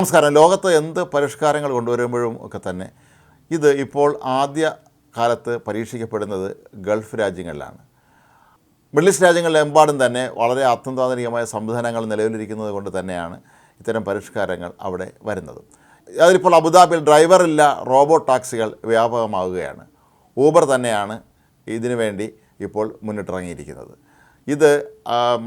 നമസ്കാരം. ലോകത്ത് എന്ത് പരിഷ്കാരങ്ങൾ കൊണ്ടുവരുമ്പോഴും ഒക്കെ തന്നെ ഇത് ഇപ്പോൾ ആദ്യ കാലത്ത് പരീക്ഷിക്കപ്പെടുന്നത് ഗൾഫ് രാജ്യങ്ങളിലാണ്. മിഡിൽ ഈസ്റ്റ് രാജ്യങ്ങളിലെമ്പാടും തന്നെ വളരെ അത്യന്താധുനികമായ സംവിധാനങ്ങൾ നിലവിലിരിക്കുന്നത് കൊണ്ട് തന്നെയാണ് ഇത്തരം പരിഷ്കാരങ്ങൾ അവിടെ വരുന്നത്. അതിലിപ്പോൾ അബുദാബിയിൽ ഡ്രൈവറില്ല റോബോട്ട് ടാക്സികൾ വ്യാപകമാവുകയാണ്. ഊബർ തന്നെയാണ് ഇതിനു വേണ്ടി ഇപ്പോൾ മുന്നിട്ടിറങ്ങിയിരിക്കുന്നത്. ഇത്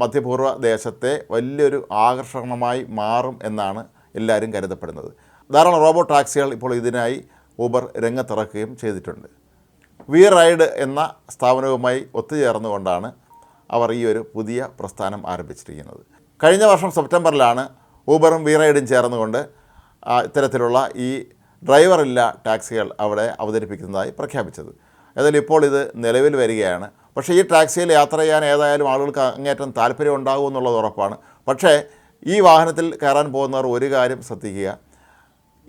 മധ്യപൂർവ്വ ദേശത്തെ വലിയൊരു ആകർഷണമായി മാറും എന്നാണ് എല്ലാവരും കരുതപ്പെടുന്നത്. ധാരാളം റോബോട്ട് ടാക്സികൾ ഇപ്പോൾ ഇതിനായി ഊബർ രംഗത്തിറക്കുകയും ചെയ്തിട്ടുണ്ട്. വി റൈഡ് എന്ന സ്ഥാപനവുമായി ഒത്തുചേർന്നുകൊണ്ടാണ് അവർ ഈ ഒരു പുതിയ പ്രസ്ഥാനം ആരംഭിച്ചിരിക്കുന്നത്. കഴിഞ്ഞ വർഷം സെപ്റ്റംബറിലാണ് ഊബറും വി റൈഡും ചേർന്നുകൊണ്ട് ഇത്തരത്തിലുള്ള ഈ ഡ്രൈവറില്ല ടാക്സികൾ അവിടെ അവതരിപ്പിക്കുന്നതായി പ്രഖ്യാപിച്ചത്. ഏതായാലും ഇപ്പോൾ ഇത് നിലവിൽ വരികയാണ്. പക്ഷേ ഈ ടാക്സിയിൽ യാത്ര ചെയ്യാൻ ഏതായാലും ആളുകൾക്ക് അങ്ങേറ്റം താല്പര്യം ഉണ്ടാകും എന്നുള്ളത് ഉറപ്പാണ്. പക്ഷേ ഈ വാഹനത്തിൽ കയറാൻ പോകുന്നവർ ഒരു കാര്യം ശ്രദ്ധിക്കുക,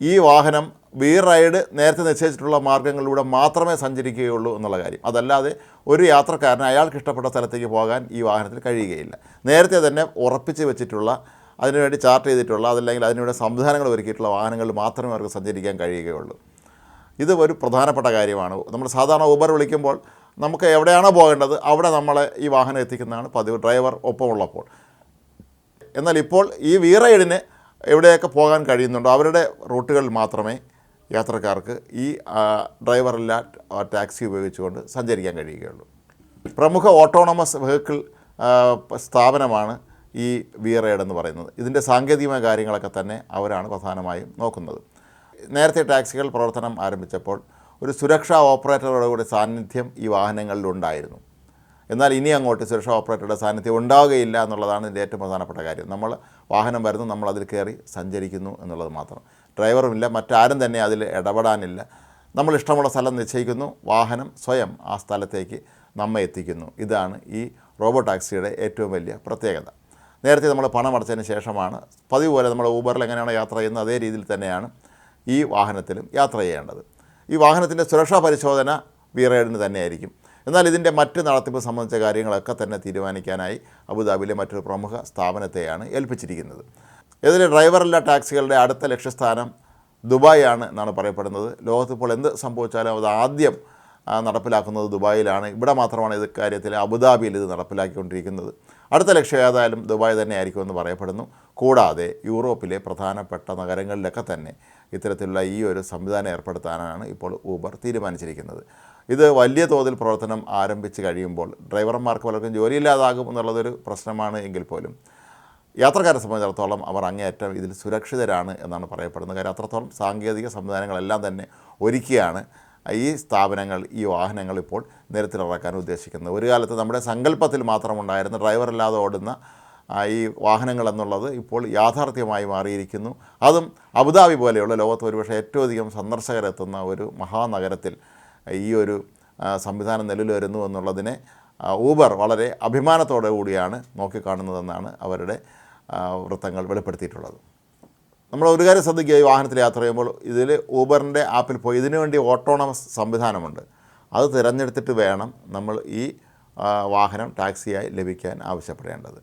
ഈ വാഹനം വി റൈഡ് നേരത്തെ നിശ്ചയിച്ചിട്ടുള്ള മാർഗ്ഗങ്ങളിലൂടെ മാത്രമേ സഞ്ചരിക്കുകയുള്ളൂ എന്നുള്ള കാര്യം. അതല്ലാതെ ഒരു യാത്രക്കാരന് അയാൾക്ക് ഇഷ്ടപ്പെട്ട സ്ഥലത്തേക്ക് പോകാൻ ഈ വാഹനത്തിൽ കഴിയുകയില്ല. നേരത്തെ തന്നെ ഉറപ്പിച്ച് വെച്ചിട്ടുള്ള, അതിനുവേണ്ടി ചാർട്ട് ചെയ്തിട്ടുള്ള, അതല്ലെങ്കിൽ അതിനുവേണ്ടി സംവിധാനങ്ങൾ ഒരുക്കിയിട്ടുള്ള വാഹനങ്ങളിൽ മാത്രമേ അവർക്ക് സഞ്ചരിക്കാൻ കഴിയുകയുള്ളൂ. ഇത് ഒരു പ്രധാനപ്പെട്ട കാര്യമാണ്. നമ്മൾ സാധാരണ ഊബർ വിളിക്കുമ്പോൾ നമുക്ക് എവിടെയാണോ പോകേണ്ടത് അവിടെ നമ്മളെ ഈ വാഹനം എത്തിക്കുന്നതാണ് പതിവ്, ഡ്രൈവർ ഒപ്പമുള്ളപ്പോൾ. എന്നാൽ ഇപ്പോൾ ഈ വി റൈഡിന് എവിടെയൊക്കെ പോകാൻ കഴിയുന്നുണ്ടോ അവരുടെ റൂട്ടുകളിൽ മാത്രമേ യാത്രക്കാർക്ക് ഈ ഡ്രൈവറില്ല ടാക്സി ഉപയോഗിച്ചുകൊണ്ട് സഞ്ചരിക്കാൻ കഴിയുകയുള്ളൂ. പ്രമുഖ ഓട്ടോണമസ് വെഹിക്കിൾ സ്ഥാപനമാണ് ഈ വി റൈഡ് എന്ന് പറയുന്നത്. ഇതിൻ്റെ സാങ്കേതികമായ കാര്യങ്ങളൊക്കെ തന്നെ അവരാണ് പ്രധാനമായും നോക്കുന്നത്. നേരത്തെ ടാക്സികൾ പ്രവർത്തനം ആരംഭിച്ചപ്പോൾ ഒരു സുരക്ഷാ ഓപ്പറേറ്ററുടെ കൂടി സാന്നിധ്യം ഈ വാഹനങ്ങളിലുണ്ടായിരുന്നു. എന്നാൽ ഇനി അങ്ങോട്ട് സുരക്ഷാ ഓപ്പറേറ്ററുടെ സാന്നിധ്യം ഉണ്ടാവുകയില്ല എന്നുള്ളതാണ് ഇതിൻ്റെ ഏറ്റവും പ്രധാനപ്പെട്ട കാര്യം. നമ്മൾ വാഹനം വരുന്നു, നമ്മൾ അതിൽ കയറി സഞ്ചരിക്കുന്നു എന്നുള്ളത് മാത്രം. ഡ്രൈവറുമില്ല, മറ്റാരും തന്നെ അതിൽ ഇടപെടാനില്ല. നമ്മൾ ഇഷ്ടമുള്ള സ്ഥലം നിശ്ചയിക്കുന്നു, വാഹനം സ്വയം ആ സ്ഥലത്തേക്ക് നമ്മെ എത്തിക്കുന്നു. ഇതാണ് ഈ റോബോ ടാക്സിയുടെ ഏറ്റവും വലിയ പ്രത്യേകത. നേരത്തെ നമ്മൾ പണം അടച്ചതിന് ശേഷമാണ് പതിവ് പോലെ നമ്മൾ ഊബറിൽ എങ്ങനെയാണോ യാത്ര ചെയ്യുന്നത് അതേ രീതിയിൽ തന്നെയാണ് ഈ വാഹനത്തിലും യാത്ര ചെയ്യേണ്ടത്. ഈ വാഹനത്തിൻ്റെ സുരക്ഷാ പരിശോധന വി റൈഡിന് തന്നെയായിരിക്കും. എന്നാൽ ഇതിൻ്റെ മറ്റ് നടത്തിപ്പ് സംബന്ധിച്ച കാര്യങ്ങളൊക്കെ തന്നെ തീരുമാനിക്കാനായി അബുദാബിയിലെ മറ്റൊരു പ്രമുഖ സ്ഥാപനത്തെയാണ് ഏൽപ്പിച്ചിരിക്കുന്നത്. ഇതിൽ ഡ്രൈവറില്ല ടാക്സികളുടെ അടുത്ത ലക്ഷ്യസ്ഥാനം ദുബായ് ആണ് എന്നാണ് പറയപ്പെടുന്നത്. ലോകത്തിപ്പോൾ എന്ത് സംഭവിച്ചാലും അത് ആദ്യം നടപ്പിലാക്കുന്നത് ദുബായിലാണ്. ഇവിടെ മാത്രമാണ് ഇത് കാര്യത്തിൽ അബുദാബിയിൽ ഇത് നടപ്പിലാക്കിക്കൊണ്ടിരിക്കുന്നത്. അടുത്ത ലക്ഷ്യം ഏതായാലും ദുബായ് തന്നെ ആയിരിക്കുമെന്ന് പറയപ്പെടുന്നു. കൂടാതെ യൂറോപ്പിലെ പ്രധാനപ്പെട്ട നഗരങ്ങളിലൊക്കെ തന്നെ ഇത്തരത്തിലുള്ള ഈ ഒരു സംവിധാനം ഏർപ്പെടുത്താനാണ് ഇപ്പോൾ ഊബർ തീരുമാനിച്ചിരിക്കുന്നത്. ഇത് വലിയ തോതിൽ പ്രവർത്തനം ആരംഭിച്ച് കഴിയുമ്പോൾ ഡ്രൈവർമാർക്ക് പലർക്കും ജോലിയില്ലാതാകും എന്നുള്ളതൊരു പ്രശ്നമാണ്. എങ്കിൽ പോലും യാത്രക്കാരെ സംബന്ധിച്ചിടത്തോളം അവർ അങ്ങേയറ്റം ഇതിൽ സുരക്ഷിതരാണ് എന്നാണ് പറയപ്പെടുന്നത്. കാര്യം അത്രത്തോളം സാങ്കേതിക സംവിധാനങ്ങളെല്ലാം തന്നെ ഒരുക്കിയാണ് ഈ സ്ഥാപനങ്ങൾ ഈ വാഹനങ്ങൾ ഇപ്പോൾ നിരത്തിലിറക്കാൻ ഉദ്ദേശിക്കുന്നത്. ഒരു കാലത്ത് നമ്മുടെ സങ്കല്പത്തിൽ മാത്രമുണ്ടായിരുന്ന ഡ്രൈവറില്ലാതെ ഓടുന്ന ഈ വാഹനങ്ങൾ എന്നുള്ളത് ഇപ്പോൾ യാഥാർത്ഥ്യമായി മാറിയിരിക്കുന്നു. അതും അബുദാബി പോലെയുള്ള ലോകത്ത് ഒരുപക്ഷെ ഏറ്റവും അധികം സന്ദർശകരെത്തുന്ന ഒരു മഹാനഗരത്തിൽ ഈ ഒരു സംവിധാനം നിലവിൽ വരുന്നു എന്നുള്ളതിനെ ഊബർ വളരെ അഭിമാനത്തോടു കൂടിയാണ് നോക്കിക്കാണുന്നതെന്നാണ് അവരുടെ വൃത്തങ്ങൾ വെളിപ്പെടുത്തിയിട്ടുള്ളത്. നമ്മൾ ഒരു കാര്യം ശ്രദ്ധിക്കുക, ഈ വാഹനത്തിൽ യാത്ര ചെയ്യുമ്പോൾ ഇതിൽ ഊബറിൻ്റെ ആപ്പിൽ പോയി ഇതിനുവേണ്ടി ഓട്ടോണമസ് സംവിധാനമുണ്ട്. അത് തിരഞ്ഞെടുത്തിട്ട് വേണം നമ്മൾ ഈ വാഹനം ടാക്സിയായി ലഭിക്കാൻ ആവശ്യപ്പെടേണ്ടത്.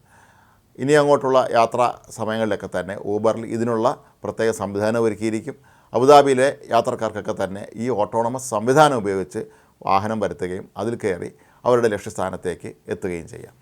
ഇനി അങ്ങോട്ടുള്ള യാത്രാ സമയങ്ങളിലൊക്കെ തന്നെ ഊബറിൽ ഇതിനുള്ള പ്രത്യേക സംവിധാനം ഒരുക്കിയിരിക്കും. അബുദാബിയിലെ യാത്രക്കാർക്കൊക്കെ തന്നെ ഈ ഓട്ടോണമസ് സംവിധാനം ഉപയോഗിച്ച് വാഹനം വരുത്തുകയും അതിൽ കയറി അവരുടെ ലക്ഷ്യസ്ഥാനത്തേക്ക് എത്തുകയും ചെയ്യാം.